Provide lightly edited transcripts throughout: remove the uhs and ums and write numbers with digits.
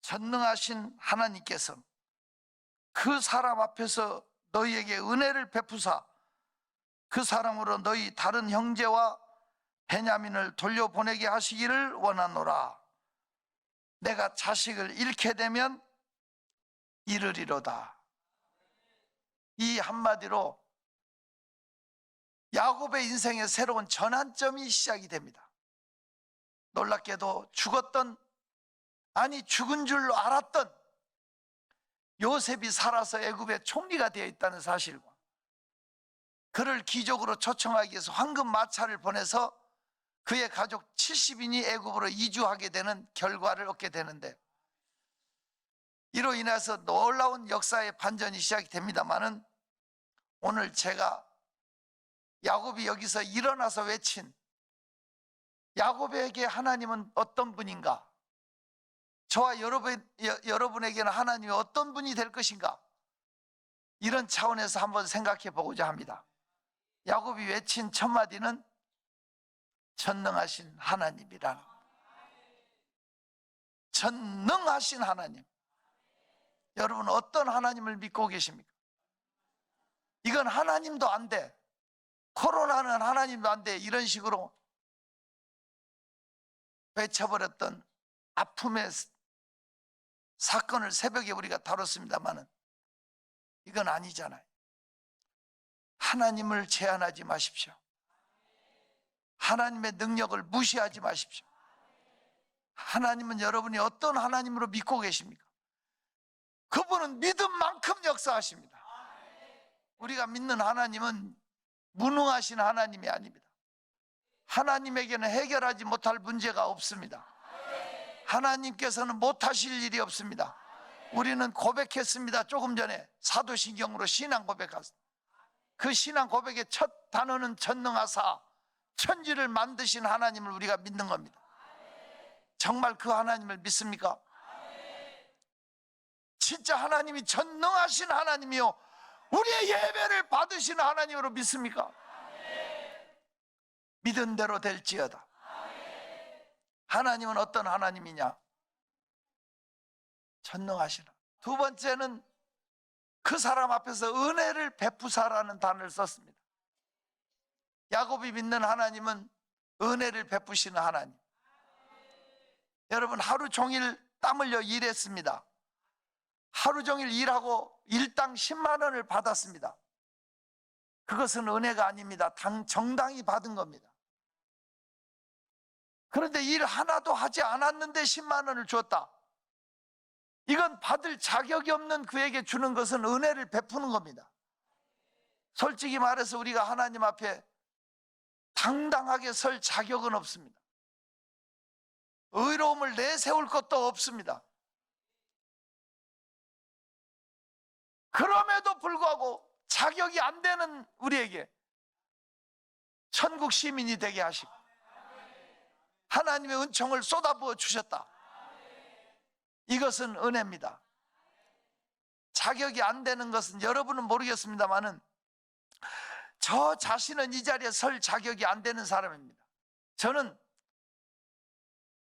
전능하신 하나님께서 그 사람 앞에서 너희에게 은혜를 베푸사 그 사람으로 너희 다른 형제와 베냐민을 돌려보내게 하시기를 원하노라. 내가 자식을 잃게 되면 잃으리로다. 이 한마디로 야곱의 인생의 새로운 전환점이 시작이 됩니다. 놀랍게도 죽었던, 아니 죽은 줄로 알았던 요셉이 살아서 애굽의 총리가 되어 있다는 사실과 그를 기적으로 초청하기 위해서 황금 마차를 보내서 그의 가족 70인이 애굽으로 이주하게 되는 결과를 얻게 되는데, 이로 인해서 놀라운 역사의 반전이 시작이 됩니다마는, 오늘 제가 야곱이 여기서 일어나서 외친 야곱에게 하나님은 어떤 분인가, 저와 여러분에게는 하나님이 어떤 분이 될 것인가, 이런 차원에서 한번 생각해 보고자 합니다. 야곱이 외친 첫 마디는 전능하신 하나님이라는, 전능하신 하나님. 여러분 어떤 하나님을 믿고 계십니까? 이건 하나님도 안 돼, 코로나는 하나님도 안 돼, 이런 식으로 외쳐버렸던 아픔의 사건을 새벽에 우리가 다뤘습니다마는 이건 아니잖아요. 하나님을 제한하지 마십시오. 하나님의 능력을 무시하지 마십시오. 하나님은 여러분이 어떤 하나님으로 믿고 계십니까? 그분은 믿음만큼 역사하십니다. 우리가 믿는 하나님은 무능하신 하나님이 아닙니다. 하나님에게는 해결하지 못할 문제가 없습니다. 하나님께서는 못하실 일이 없습니다. 우리는 고백했습니다. 조금 전에 사도신경으로 신앙 고백했습니다. 그 신앙 고백의 첫 단어는 전능하사 천지를 만드신 하나님을 우리가 믿는 겁니다. 정말 그 하나님을 믿습니까? 진짜 하나님이 전능하신 하나님이요 우리의 예배를 받으시는 하나님으로 믿습니까? 믿은 대로 될지어다. 하나님은 어떤 하나님이냐? 전능하시라. 두 번째는 그 사람 앞에서 은혜를 베푸사라는 단어를 썼습니다. 야곱이 믿는 하나님은 은혜를 베푸시는 하나님. 여러분 하루 종일 땀 흘려 일했습니다. 하루 종일 일하고 일당 10만 원을 받았습니다. 그것은 은혜가 아닙니다. 정당히 받은 겁니다. 그런데 일 하나도 하지 않았는데 10만 원을 줬다. 이건 받을 자격이 없는 그에게 주는 것은 은혜를 베푸는 겁니다. 솔직히 말해서 우리가 하나님 앞에 당당하게 설 자격은 없습니다. 의로움을 내세울 것도 없습니다. 그럼에도 불구하고 자격이 안 되는 우리에게 천국 시민이 되게 하시고 하나님의 은총을 쏟아부어 주셨다. 이것은 은혜입니다. 자격이 안 되는 것은 여러분은 모르겠습니다만은 저 자신은 이 자리에 설 자격이 안 되는 사람입니다. 저는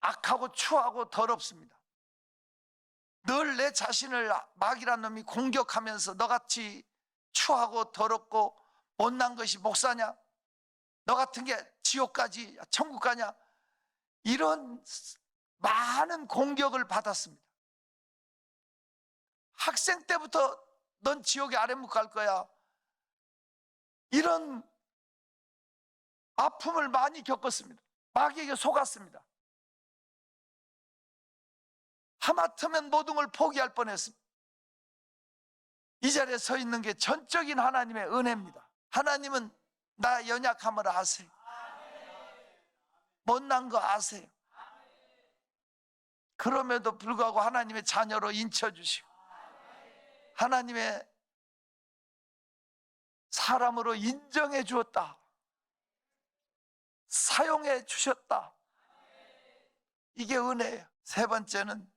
악하고 추하고 더럽습니다. 늘 내 자신을 마귀란 놈이 공격하면서 너같이 추하고 더럽고 못난 것이 목사냐? 너 같은 게 지옥까지 천국 가냐? 이런 많은 공격을 받았습니다. 학생 때부터 넌 지옥에 아랫목 갈 거야, 이런 아픔을 많이 겪었습니다. 마귀에게 속았습니다. 하마터면 모든 걸 포기할 뻔했습니다. 이 자리에 서 있는 게 전적인 하나님의 은혜입니다. 하나님은 나 연약함을 아세요. 못난 거 아세요. 그럼에도 불구하고 하나님의 자녀로 인쳐주시고 하나님의 사람으로 인정해 주었다. 사용해 주셨다. 이게 은혜예요. 세 번째는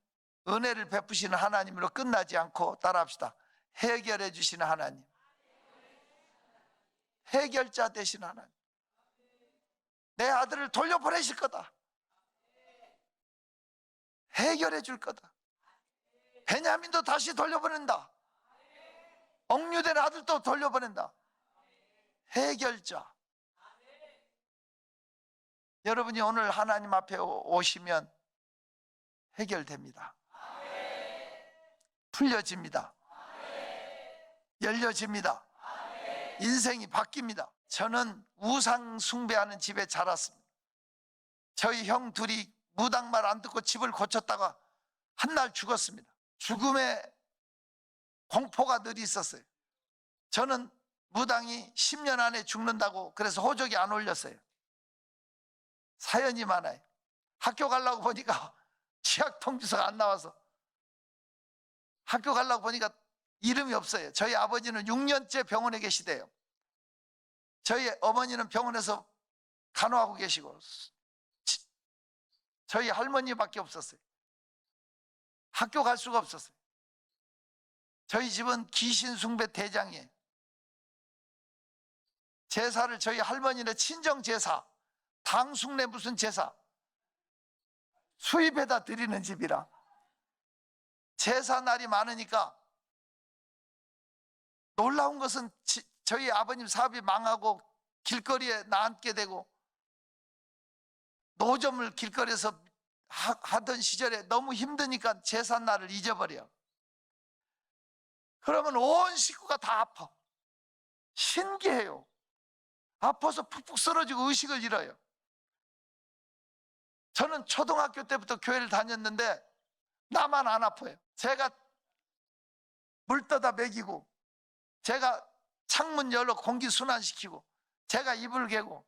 은혜를 베푸시는 하나님으로 끝나지 않고 따라합시다. 해결해 주시는 하나님. 해결자 되신 하나님. 내 아들을 돌려보내실 거다. 해결해 줄 거다. 베냐민도 다시 돌려보낸다. 억류된 아들도 돌려보낸다. 해결자. 여러분이 오늘 하나님 앞에 오시면 해결됩니다. 풀려집니다. 열려집니다. 인생이 바뀝니다. 저는 우상 숭배하는 집에 자랐습니다. 저희 형 둘이 무당 말 안 듣고 집을 고쳤다가 한날 죽었습니다. 죽음의 공포가 늘 있었어요. 저는 무당이 10년 안에 죽는다고 그래서 호적이 안 올렸어요. 사연이 많아요. 학교 가려고 보니까 취약 통지서가 안 나와서 학교 가려고 보니까 이름이 없어요. 저희 아버지는 6년째 병원에 계시대요. 저희 어머니는 병원에서 간호하고 계시고 저희 할머니밖에 없었어요. 학교 갈 수가 없었어요. 저희 집은 귀신 숭배 대장이에요. 제사를 저희 할머니네 친정 제사, 당숙례 무슨 제사 수입해다 드리는 집이라 제사 날이 많으니까 놀라운 것은 저희 아버님 사업이 망하고 길거리에 나앉게 되고 노점을 길거리에서 하던 시절에 너무 힘드니까 제사 날을 잊어버려. 그러면 온 식구가 다 아파. 신기해요. 아파서 푹푹 쓰러지고 의식을 잃어요. 저는 초등학교 때부터 교회를 다녔는데 나만 안 아파요. 제가 물 떠다 먹이고 제가 창문 열어 공기 순환시키고 제가 이불 개고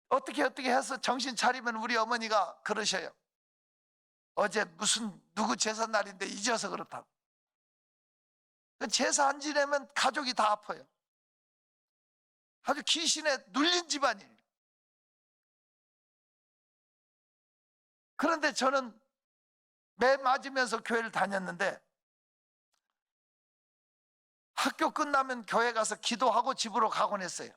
어떻게 해서 정신 차리면 우리 어머니가 그러셔요. 어제 무슨 누구 제삿날인데 잊어서 그렇다고. 제사 안 지내면 가족이 다 아파요. 아주 귀신에 눌린 집안이에요. 그런데 저는 매 맞으면서 교회를 다녔는데 학교 끝나면 교회 가서 기도하고 집으로 가곤 했어요.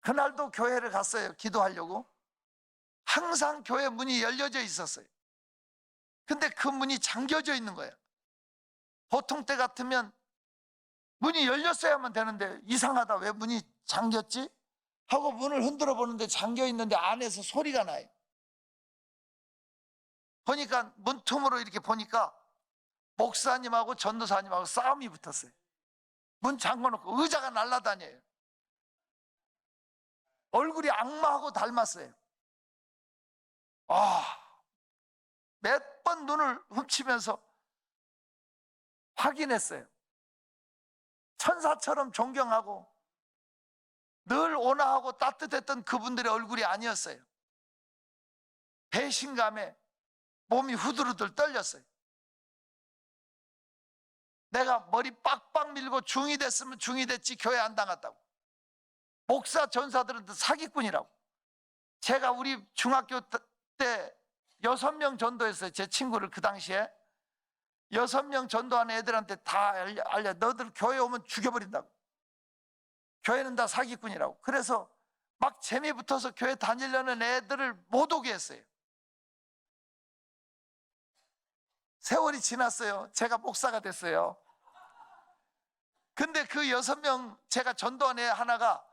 그날도 교회를 갔어요. 기도하려고. 항상 교회 문이 열려져 있었어요. 근데 그 문이 잠겨져 있는 거예요. 보통 때 같으면 문이 열렸어야만 되는데 이상하다, 왜 문이 잠겼지? 하고 문을 흔들어 보는데 잠겨 있는데 안에서 소리가 나요. 보니까 문틈으로 이렇게 보니까 목사님하고 전도사님하고 싸움이 붙었어요. 문 잠궈놓고 의자가 날아다녀요. 얼굴이 악마하고 닮았어요. 몇 번 눈을 훔치면서 확인했어요. 천사처럼 존경하고 늘 온화하고 따뜻했던 그분들의 얼굴이 아니었어요. 배신감에 몸이 후들후들 떨렸어요. 내가 머리 빡빡 밀고 중이 됐으면 중이 됐지 교회 안 당했다고. 목사 전사들은 사기꾼이라고. 제가 우리 중학교 때 6명 전도했어요. 제 친구를 그 당시에 6명 전도하는 애들한테 다 알려. 너들 교회 오면 죽여버린다고. 교회는 다 사기꾼이라고. 그래서 막 재미 붙어서 교회 다니려는 애들을 못 오게 했어요. 세월이 지났어요. 제가 목사가 됐어요. 근데 그 6명 제가 전도한 애 하나가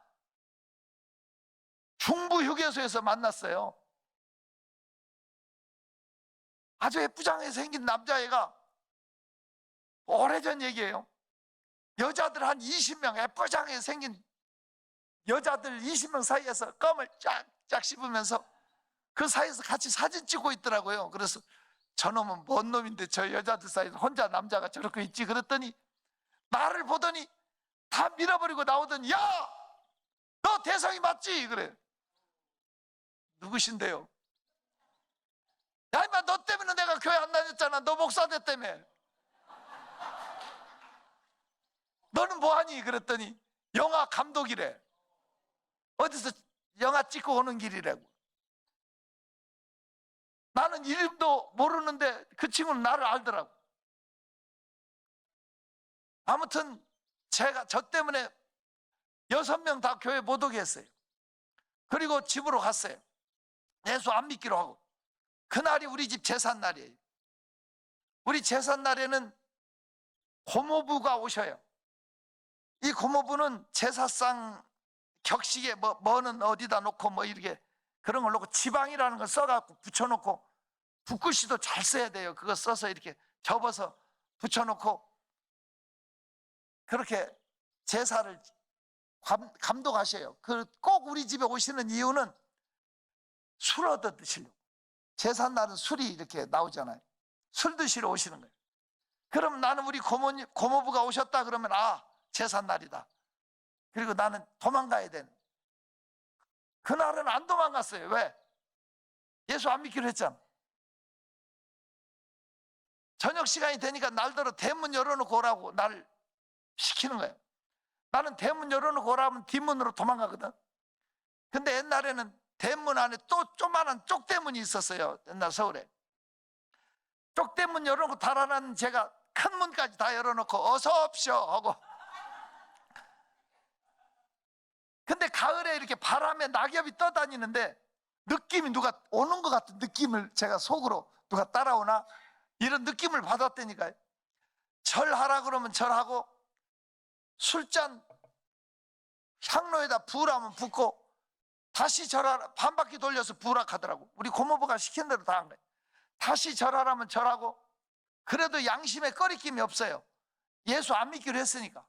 중부 휴게소에서 만났어요. 아주 예쁘장하게 생긴 남자애가, 오래전 얘기예요. 여자들 한 20명, 예쁘장하게 생긴 여자들 20명 사이에서 껌을 쫙쫙 씹으면서 그 사이에서 같이 사진 찍고 있더라고요. 그래서 저놈은 뭔 놈인데 저 여자들 사이에서 혼자 남자가 저렇게 있지. 그랬더니 나를 보더니 다 밀어버리고 나오더니, 야! 너 대성이 맞지? 그래. 누구신데요? 야, 임마, 너 때문에 내가 교회 안 다녔잖아. 너 목사 됐다며. 너는 뭐하니? 그랬더니 영화 감독이래. 어디서 영화 찍고 오는 길이라고. 나는 이름도 모르는데 그 친구는 나를 알더라고. 아무튼 저 때문에 6명 다 교회 못 오게 했어요. 그리고 집으로 갔어요. 예수 안 믿기로 하고. 그날이 우리 집 제삿날이에요. 우리 제삿날에는 고모부가 오셔요. 이 고모부는 제사상 격식에 뭐는 어디다 놓고 뭐 이렇게 그런 걸 놓고 지방이라는 걸 써갖고 붙여놓고, 붓글씨도 잘 써야 돼요. 그거 써서 이렇게 접어서 붙여놓고 그렇게 제사를 감독하셔요. 꼭 우리 집에 오시는 이유는 술 얻어 드시려고. 제삿날은 술이 이렇게 나오잖아요. 술 드시러 오시는 거예요. 그럼 나는 우리 고모부가 오셨다 그러면 제삿날이다. 그리고 나는 도망가야 되는. 그날은 안 도망갔어요. 왜? 예수 안 믿기로 했잖아. 저녁 시간이 되니까 날더러 대문 열어놓고 오라고 나를 시키는 거예요. 나는 대문 열어놓고 오라면 뒷문으로 도망가거든. 근데 옛날에는 대문 안에 또 조그만한 쪽대문이 있었어요. 옛날 서울에. 쪽대문 열어놓고 달아난 제가 큰 문까지 다 열어놓고 어서 오십시오 하고. 근데 가을에 이렇게 바람에 낙엽이 떠다니는데 느낌이 누가 오는 것 같은 느낌을 제가 속으로 누가 따라오나 이런 느낌을 받았다니까요. 절하라 그러면 절하고, 술잔 향로에다 부으라면 붓고, 다시 절하라 반 바퀴 돌려서 부으라 하더라고. 우리 고모부가 시킨 대로 다 한 거예요. 다시 절하라면 절하고. 그래도 양심에 꺼리낌이 없어요. 예수 안 믿기로 했으니까.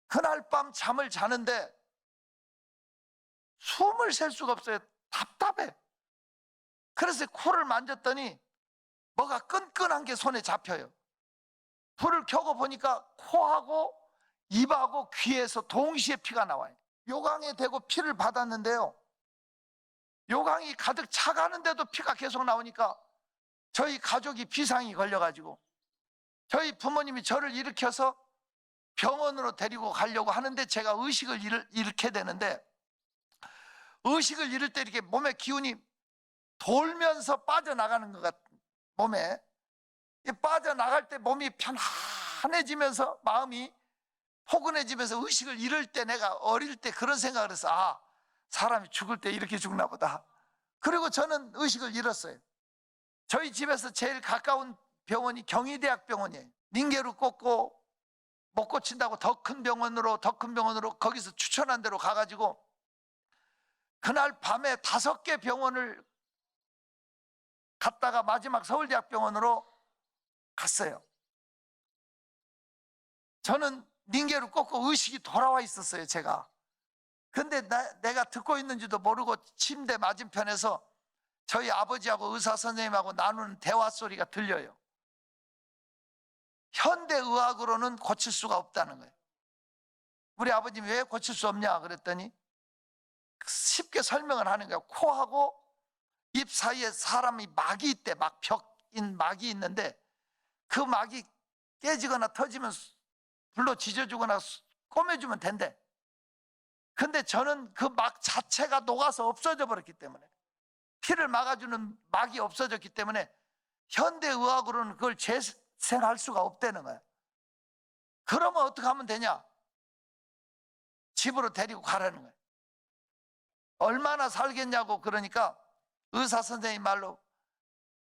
그날 밤 잠을 자는데 숨을 쉴 수가 없어요. 답답해. 그래서 코를 만졌더니 뭐가 끈끈한 게 손에 잡혀요. 불을 켜고 보니까 코하고 입하고 귀에서 동시에 피가 나와요. 요강에 대고 피를 받았는데요, 요강이 가득 차가는데도 피가 계속 나오니까 저희 가족이 비상이 걸려가지고 저희 부모님이 저를 일으켜서 병원으로 데리고 가려고 하는데 제가 의식을 잃게 되는데, 의식을 잃을 때 이렇게 몸에 기운이 돌면서 빠져나가는 것 같은, 몸에 빠져나갈 때 몸이 편안해지면서 마음이 포근해지면서 의식을 잃을 때, 내가 어릴 때 그런 생각을 해서 사람이 죽을 때 이렇게 죽나 보다. 그리고 저는 의식을 잃었어요. 저희 집에서 제일 가까운 병원이 경희대학병원이에요. 닌게루 꽂고 못 고친다고 더 큰 병원으로 거기서 추천한 대로 가가지고 그날 밤에 5개 병원을 갔다가 마지막 서울대학병원으로 갔어요. 저는 닌게루 꽂고 의식이 돌아와 있었어요, 제가. 근데 내가 듣고 있는지도 모르고 침대 맞은편에서 저희 아버지하고 의사 선생님하고 나누는 대화 소리가 들려요. 현대의학으로는 고칠 수가 없다는 거예요. 우리 아버님이 왜 고칠 수 없냐 그랬더니 쉽게 설명을 하는 거예요. 코하고 입 사이에 사람이 막이 있대. 벽인 막이 있는데 그 막이 깨지거나 터지면 불로 지져주거나 꼬매주면 된대. 근데 저는 그 막 자체가 녹아서 없어져 버렸기 때문에, 피를 막아주는 막이 없어졌기 때문에 현대의학으로는 그걸 재생할 수가 없다는 거예요. 그러면 어떻게 하면 되냐? 집으로 데리고 가라는 거예요. 얼마나 살겠냐고. 그러니까 의사 선생님 말로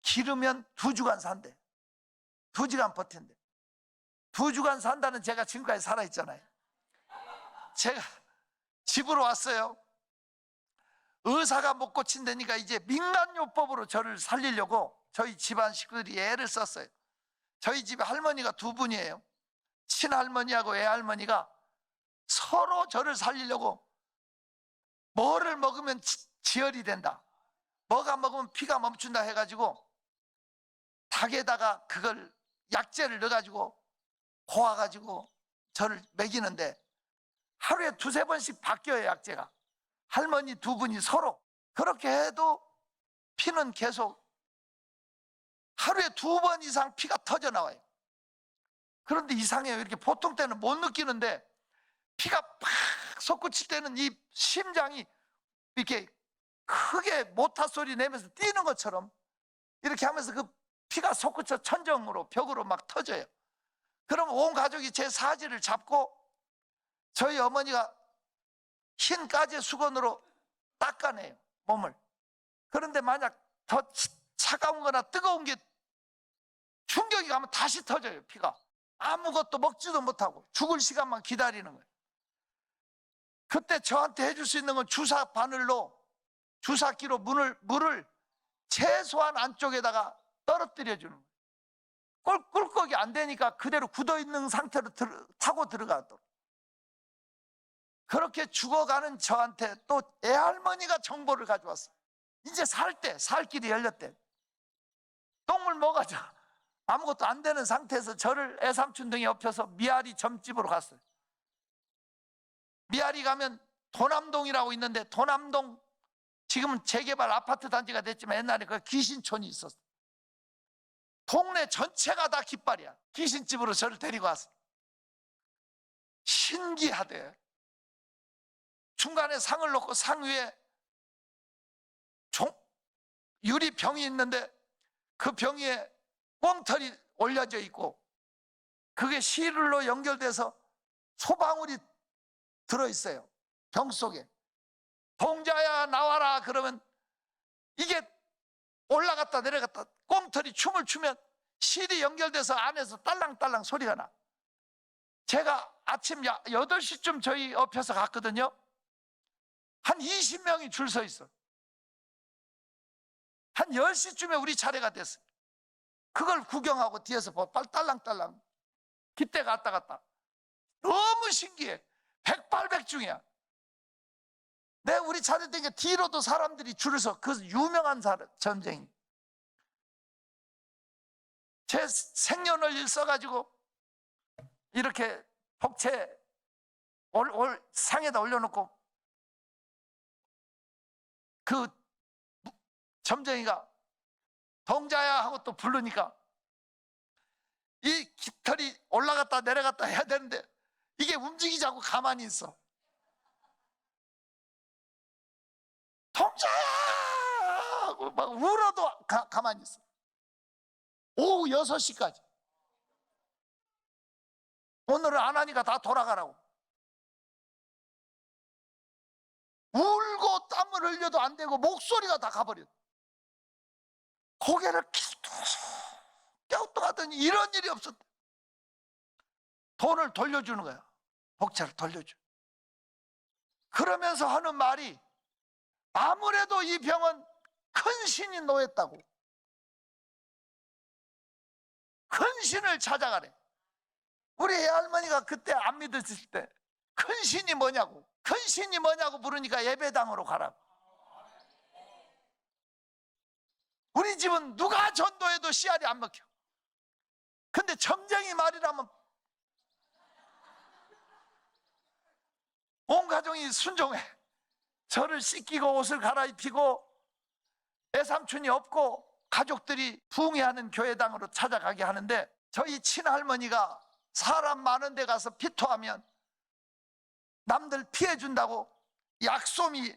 기르면 2주간 산대. 2주간 버틴대. 2주간 산다는 제가 지금까지 살아있잖아요. 제가 집으로 왔어요. 의사가 못 고친다니까 이제 민간요법으로 저를 살리려고 저희 집안 식구들이 애를 썼어요. 저희 집에 할머니가 2분이에요. 친할머니하고 외할머니가 서로 저를 살리려고 뭐를 먹으면 지혈이 된다, 뭐가 먹으면 피가 멈춘다 해가지고 닭에다가 그걸 약재를 넣어가지고 고아가지고 저를 먹이는데 하루에 2-3번씩 바뀌어요, 약재가. 할머니 2분이 서로. 그렇게 해도 피는 계속 하루에 2번 이상 피가 터져 나와요. 그런데 이상해요. 이렇게 보통 때는 못 느끼는데 피가 팍 솟구칠 때는 이 심장이 이렇게 크게 모타 소리 내면서 뛰는 것처럼 이렇게 하면서 그 피가 솟구쳐 천정으로 벽으로 막 터져요. 그럼 온 가족이 제 사지를 잡고 저희 어머니가 흰 가재 수건으로 닦아내요, 몸을. 그런데 만약 더 차가운 거나 뜨거운 게 꿀꺽이 가면 다시 터져요. 피가. 아무것도 먹지도 못하고 죽을 시간만 기다리는 거예요. 그때 저한테 해줄 수 있는 건 주사 바늘로, 주사기로 물을 최소한 안쪽에다가 떨어뜨려 주는 거예요. 꿀꺽이 안 되니까 그대로 굳어있는 상태로 타고 들어가도록. 그렇게 죽어가는 저한테 또 애할머니가 정보를 가져왔어요. 이제 살 길이 열렸대. 똥을 먹어줘. 아무것도 안 되는 상태에서 저를 애삼촌 등에 업혀서 미아리 점집으로 갔어요. 미아리 가면 도남동이라고 있는데, 도남동 지금은 재개발 아파트 단지가 됐지만 옛날에 그 귀신촌이 있었어요. 동네 전체가 다 깃발이야. 귀신집으로 저를 데리고 왔어요. 신기하대. 중간에 상을 놓고 상 위에 유리병이 있는데 그 병 위에 꽁털이 올려져 있고 그게 실로 연결돼서 소방울이 들어있어요. 병 속에. 동자야 나와라 그러면 이게 올라갔다 내려갔다 꽁털이 춤을 추면 실이 연결돼서 안에서 딸랑딸랑 소리가 나. 제가 아침 8시쯤 저희 옆에서 갔거든요. 한 20명이 줄 서 있어. 한 10시쯤에 우리 차례가 됐어. 그걸 구경하고 뒤에서 딸랑딸랑 깃대가 왔다 갔다. 너무 신기해. 백발백중이야. 내가 우리 차례 되니까 뒤로도 사람들이 줄을 서. 그 유명한 전쟁이. 제 생년월일 써가지고 이렇게 복채 상에다 올려놓고 그 점쟁이가 동자야 하고 또 부르니까 이 깃털이 올라갔다 내려갔다 해야 되는데 이게 움직이지 않고 가만히 있어. 동자야 하고 막 울어도 가만히 있어. 오후 6시까지. 오늘은 안 하니까 다 돌아가라고. 울고 땀을 흘려도 안 되고 목소리가 다 가버려. 고개를 껴뚱하더니 이런 일이 없었다. 돈을 돌려주는 거야. 복채를 돌려줘. 그러면서 하는 말이 아무래도 이 병은 큰 신이 놓였다고. 큰 신을 찾아가래. 우리 애할머니가 그때 안 믿으실 때 큰 신이 뭐냐고. 큰 신이 뭐냐고 물으니까 예배당으로 가라고. 우리 집은 누가 전도해도 씨알이 안 먹혀. 근데 점쟁이 말이라면 온 가정이 순종해. 저를 씻기고 옷을 갈아입히고 애삼촌이 없고 가족들이 부흥회하는 교회당으로 찾아가게 하는데 저희 친할머니가 사람 많은 데 가서 피토하면 남들 피해 준다고 약솜이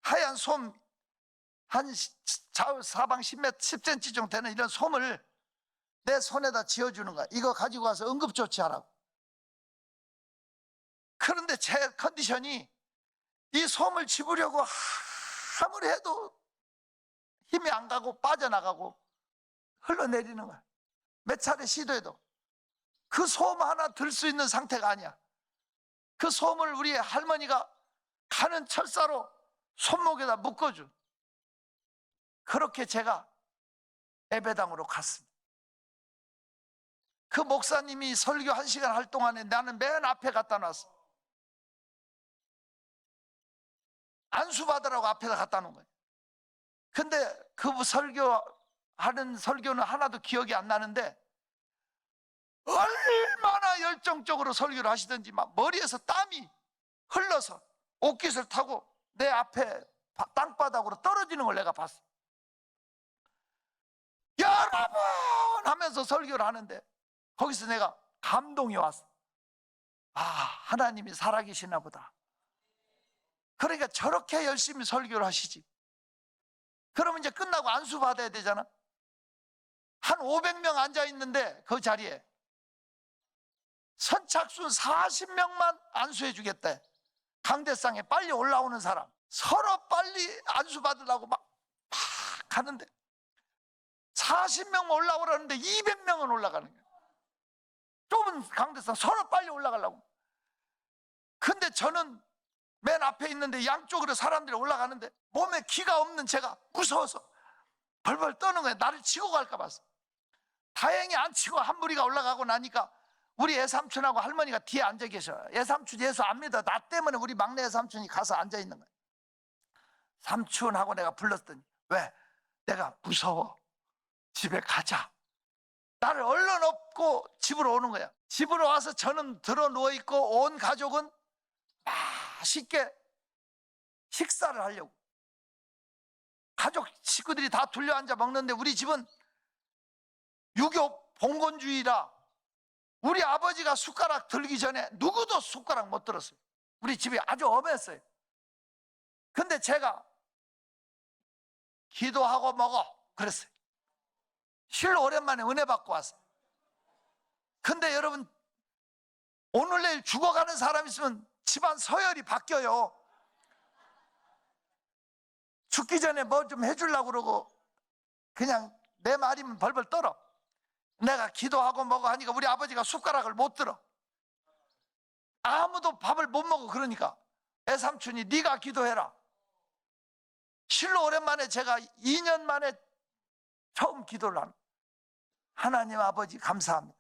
하얀 솜 한 좌우 사방 10cm 정도 되는 이런 솜을 내 손에다 쥐어주는 거야. 이거 가지고 와서 응급조치하라고. 그런데 제 컨디션이 이 솜을 집으려고 아무리 해도 힘이 안 가고 빠져나가고 흘러내리는 거야. 몇 차례 시도해도 그 솜 하나 들 수 있는 상태가 아니야. 그 솜을 우리 할머니가 가는 철사로 손목에다 묶어줘. 그렇게 제가 예배당으로 갔습니다. 그 목사님이 설교 1시간 할 동안에 나는 맨 앞에 갖다 놨어. 안수받으라고 앞에다 갖다 놓은 거예요. 근데 그 설교하는 설교는 하나도 기억이 안 나는데 얼마나 열정적으로 설교를 하시든지 막 머리에서 땀이 흘러서 옷깃을 타고 내 앞에 땅바닥으로 떨어지는 걸 내가 봤어. 여러분 하면서 설교를 하는데 거기서 내가 감동이 왔어. 아, 하나님이 살아계시나 보다. 그러니까 저렇게 열심히 설교를 하시지. 그러면 이제 끝나고 안수 받아야 되잖아. 한 500명 앉아 있는데 그 자리에 선착순 40명만 안수해 주겠대. 강대상에 빨리 올라오는 사람. 서로 빨리 안수 받으려고 막 가는데 40명 올라오라는데 200명은 올라가는 거예요. 좁은 강대상 서로 빨리 올라가려고. 근데 저는 맨 앞에 있는데 양쪽으로 사람들이 올라가는데 몸에 기가 없는 제가 무서워서 벌벌 떠는 거예요. 나를 치고 갈까 봐서. 다행히 안 치고 한 무리가 올라가고 나니까 우리 애삼촌하고 할머니가 뒤에 앉아 계셔요. 애삼촌 예수 안 믿어. 나 때문에 우리 막내 애삼촌이 가서 앉아 있는 거예요. 삼촌하고 내가 불렀더니 왜? 내가 무서워. 집에 가자. 나를 얼른 업고 집으로 오는 거야. 집으로 와서 저는 들어 누워있고 온 가족은 맛있게 식사를 하려고. 가족 식구들이 다 둘러앉아 먹는데 우리 집은 유교 봉건주의라 우리 아버지가 숟가락 들기 전에 누구도 숟가락 못 들었어요. 우리 집이 아주 엄했어요. 근데 제가 기도하고 먹어 그랬어요. 실로 오랜만에 은혜 받고 왔어요. 근데 여러분 오늘 내일 죽어가는 사람 있으면 집안 서열이 바뀌어요. 죽기 전에 뭐 좀 해주려고 그러고 그냥 내 말이면 벌벌 떨어. 내가 기도하고 먹어 하니까 우리 아버지가 숟가락을 못 들어. 아무도 밥을 못 먹어. 그러니까 애삼촌이 네가 기도해라. 실로 오랜만에 제가 2년 만에 처음 기도를 합니다. 하나님 아버지 감사합니다.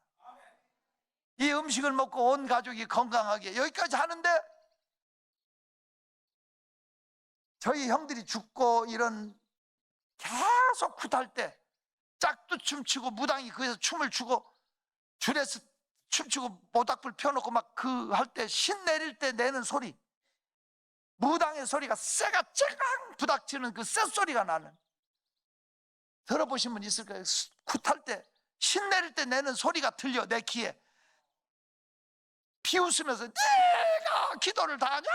이 음식을 먹고 온 가족이 건강하게 여기까지 하는데 저희 형들이 죽고 이런 계속 굿할 때 짝도 춤추고 무당이 거기서 춤을 추고 줄에서 춤추고 모닥불 펴놓고 막 그 할 때 신 내릴 때 내는 소리, 무당의 소리가 쇠가 쨍 부닥치는 그 쇠 소리가 나는, 들어보신 분 있을 거예요. 굿할 때 신 내릴 때 내는 소리가 들려 내 귀에. 비웃으면서 네가 기도를 다 하냐?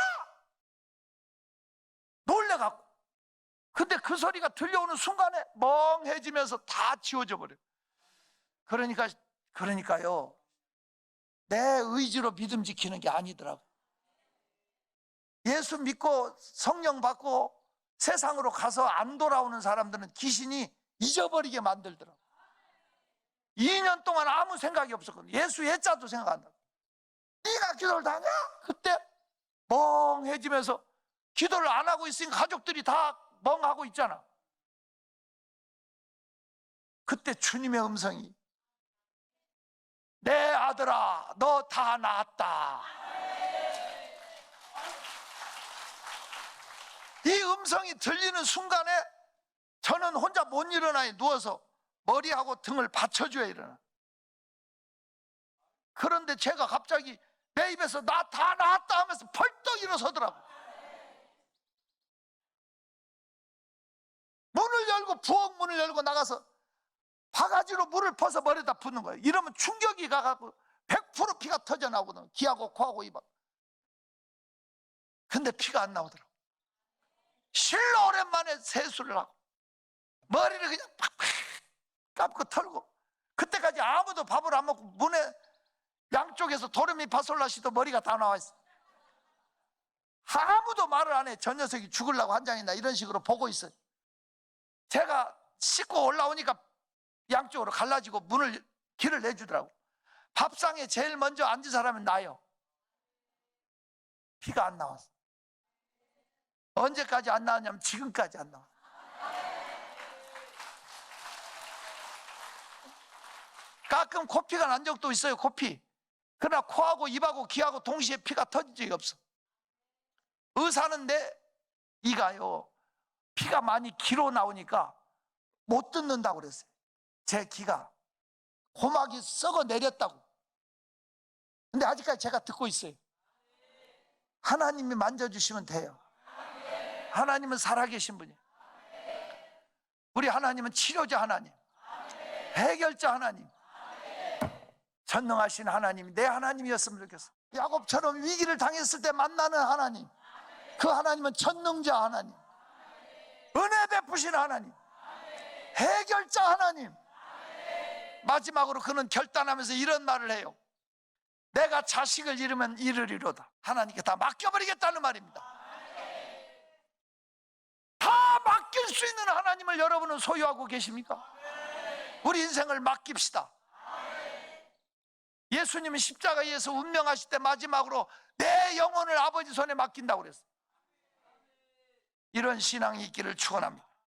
놀래갖고. 근데 그 소리가 들려오는 순간에 멍해지면서 다 지워져 버려요. 그러니까요, 내 의지로 믿음 지키는 게 아니더라고. 예수 믿고 성령 받고 세상으로 가서 안 돌아오는 사람들은 귀신이 잊어버리게 만들더라고. 2년 동안 아무 생각이 없었거든. 예수 예자도 생각 안 나고. 네가 기도를 다 하냐? 그때 멍해지면서 기도를 안 하고 있으니까 가족들이 다 멍하고 있잖아. 그때 주님의 음성이 내 아들아 너 다 나았다. 이 음성이 들리는 순간에 저는 혼자 못 일어나요. 누워서 머리하고 등을 받쳐줘야 일어나. 그런데 제가 갑자기 내 입에서 나 다 나았다 하면서 벌떡 일어서더라고. 문을 열고 부엌 문을 열고 나가서 바가지로 물을 퍼서 머리에다 붓는 거예요. 이러면 충격이 가갖고 100% 피가 터져 나오거든. 귀하고 코하고 입. 근데 피가 안 나오더라고. 실로 오랜만에 세수를 하고 머리를 그냥 팍팍 감고 털고, 그때까지 아무도 밥을 안 먹고 문에 양쪽에서 도레미 파솔라시도 머리가 다 나와 있어. 아무도 말을 안 해. 저 녀석이 죽으려고 한장이나 이런 식으로 보고 있어요. 제가 씻고 올라오니까 양쪽으로 갈라지고 길을 내주더라고. 밥상에 제일 먼저 앉은 사람은 나요. 피가 안 나왔어. 언제까지 안 나왔냐면 지금까지 안 나왔어. 가끔 코피가 난 적도 있어요. 코피. 그러나 코하고 입하고 귀하고 동시에 피가 터진 적이 없어. 의사는 내 이가요 피가 많이 기로 나오니까 못 듣는다고 그랬어요. 제 귀가 고막이 썩어 내렸다고. 근데 아직까지 제가 듣고 있어요. 하나님이 만져주시면 돼요. 하나님은 살아계신 분이에요. 우리 하나님은 치료자 하나님, 해결자 하나님, 전능하신 하나님이 내 하나님이었으면 좋겠어. 야곱처럼 위기를 당했을 때 만나는 하나님, 그 하나님은 전능자 하나님, 은혜 베푸신 하나님, 해결자 하나님. 마지막으로 그는 결단하면서 이런 말을 해요. 내가 자식을 잃으면 이르리로다. 하나님께 다 맡겨버리겠다는 말입니다. 다 맡길 수 있는 하나님을 여러분은 소유하고 계십니까? 우리 인생을 맡깁시다. 예수님은 십자가에서 운명하실 때 마지막으로 내 영혼을 아버지 손에 맡긴다고 그랬어요. 이런 신앙이 있기를 축원합니다.